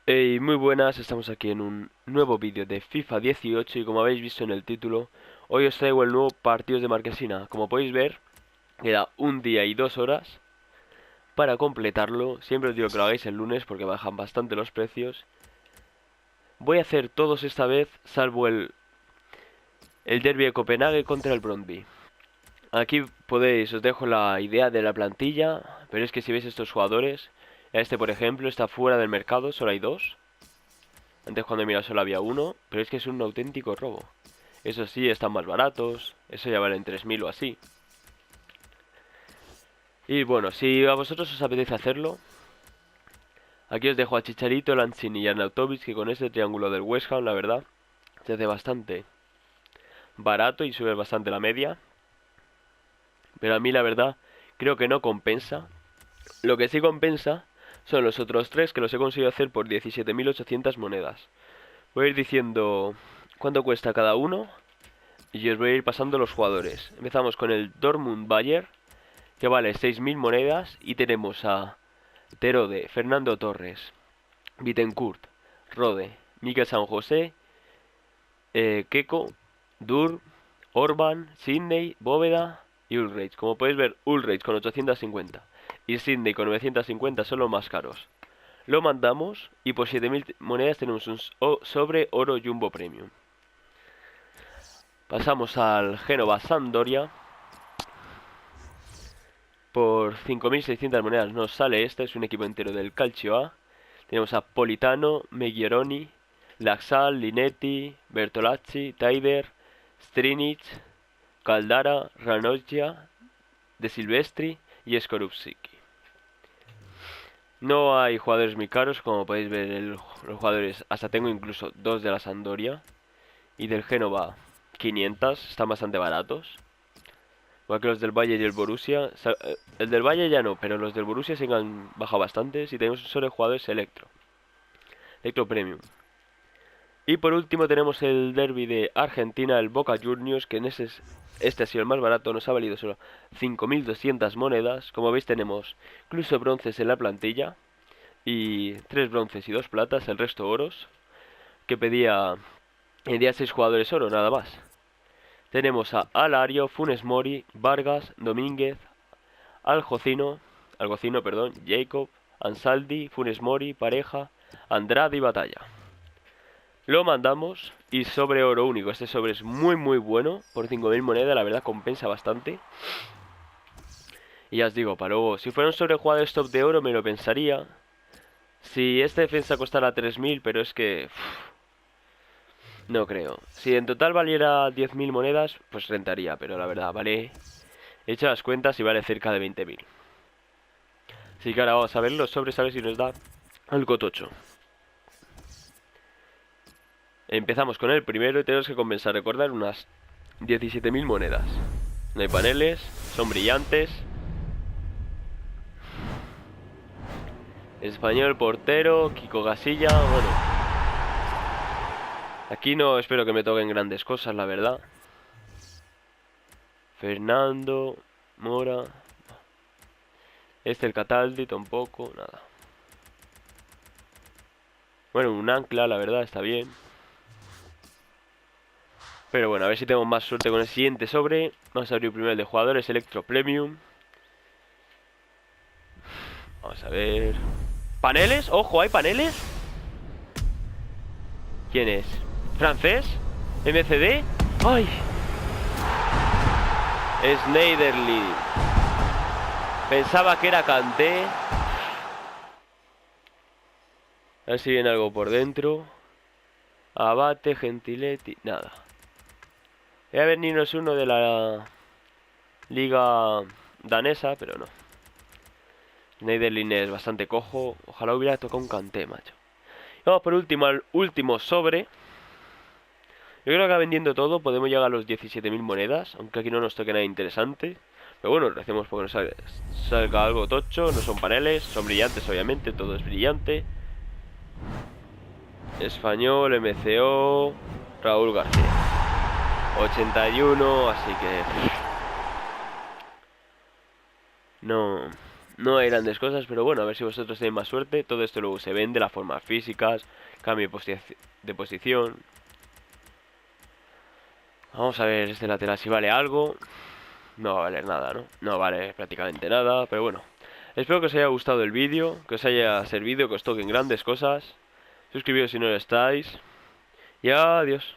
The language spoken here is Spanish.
Hey, muy buenas, estamos aquí en un nuevo vídeo de FIFA 18 y como habéis visto en el título, hoy os traigo el nuevo Partidos de Marquesina. Como podéis ver, queda un día y 2 horas para completarlo. Siempre os digo que lo hagáis el lunes porque bajan bastante los precios. Voy a hacer todos esta vez, salvo el Derby de Copenhague contra el Brøndby. Aquí os dejo la idea de la plantilla, pero es que si veis estos jugadores, este por ejemplo está fuera del mercado, solo hay dos. Antes cuando he mirado solo había uno, pero es que es un auténtico robo. Eso sí, están más baratos, eso ya valen 3000 o así. Y bueno, si a vosotros os apetece hacerlo, aquí os dejo a Chicharito, Lanzini y Arnautovic, que con este triángulo del West Ham, la verdad, se hace bastante barato y sube bastante la media. Pero a mí la verdad, creo que no compensa. Lo que sí compensa son los otros tres que los he conseguido hacer por 17.800 monedas. Voy a ir diciendo cuánto cuesta cada uno y os voy a ir pasando los jugadores. Empezamos con el Dortmund Bayer, que vale 6.000 monedas, y tenemos a Terode, Fernando Torres, Bittencourt, Rode, Mikel San José, Keko, Dur, Orban, Sidney, Bóveda y Ulreich. Como podéis ver, Ulreich con 850 y Sidney con 950 son los más caros. Lo mandamos y por 7.000 monedas tenemos un sobre oro Jumbo Premium. Pasamos al Génova Sampdoria. Por 5.600 monedas nos sale este, es un equipo entero del Calcio A. Tenemos a Politano, Meghieroni, Laxal, Linetti, Bertolacci, Taider, Strinic, Caldara, Ranocchia, De Silvestri y Skorupski. No hay jugadores muy caros, como podéis ver los jugadores, hasta tengo incluso dos de la Sampdoria. Y del Génova 500, están bastante baratos. Igual que los del Valle y el Borussia. El del Valle ya no, pero los del Borussia sí han bajado bastante. Y tenemos un solo jugador es Electro Premium. Y por último tenemos el derby de Argentina, el Boca Juniors, que este ha sido el más barato, nos ha valido solo 5.200 monedas. Como veis tenemos incluso bronces en la plantilla. Y 3 bronces y 2 platas, el resto oros. Que pedía 6 jugadores oro, nada más. Tenemos a Alario, Funes Mori, Vargas, Domínguez, Algocino, Jacob, Ansaldi, Funes Mori, Pareja, Andrade y Batalla. Lo mandamos y sobre oro único. Este sobre es muy bueno. Por 5.000 monedas, la verdad compensa bastante. Y ya os digo, para luego, si fuera un sobre jugadores top de oro me lo pensaría. Si esta defensa costara 3.000, pero es que... no creo. Si en total valiera 10.000 monedas, pues rentaría. Pero la verdad, vale... he hecho las cuentas y vale cerca de 20.000. Así que ahora vamos a ver los sobres, a ver si nos da algo tocho. Empezamos con el primero y tenemos que compensar, recordar, unas 17.000 monedas. No hay paneles, son brillantes. Español, portero, Kiko Casilla, bueno. Aquí no espero que me toquen grandes cosas, la verdad. Fernando, Mora. El Cataldi, tampoco, nada. Bueno, un ancla, la verdad, está bien. Pero bueno, a ver si tengo más suerte con el siguiente sobre. Vamos a abrir primero el de jugadores, Electro Premium. Vamos a ver. ¿Paneles? ¡Ojo! ¿Hay paneles? ¿Quién es? ¿Francés? ¿MCD? ¡Ay! Schneiderlin. Pensaba que era Kanté. A ver si viene algo por dentro. Abate, Gentiletti. Nada. Voy a venirnos uno de la liga danesa, pero no. Schneiderlin es bastante cojo. Ojalá hubiera tocado un Kanté, macho. Y vamos por último al último sobre. Yo creo que vendiendo todo podemos llegar a los 17.000 monedas. Aunque aquí no nos toque nada interesante. Pero bueno, lo hacemos porque nos salga algo tocho. No son paneles, son brillantes obviamente. Todo es brillante. Español, MCO, Raúl García 81, así que... no No hay grandes cosas, pero bueno, a ver si vosotros tenéis más suerte. Todo esto luego se vende, las formas físicas, cambio de posición. Vamos a ver este lateral si vale algo. No va a valer nada, ¿no? No vale prácticamente nada, pero bueno. Espero que os haya gustado el vídeo, que os haya servido, que os toquen grandes cosas. Suscribíos si no lo estáis. Y adiós.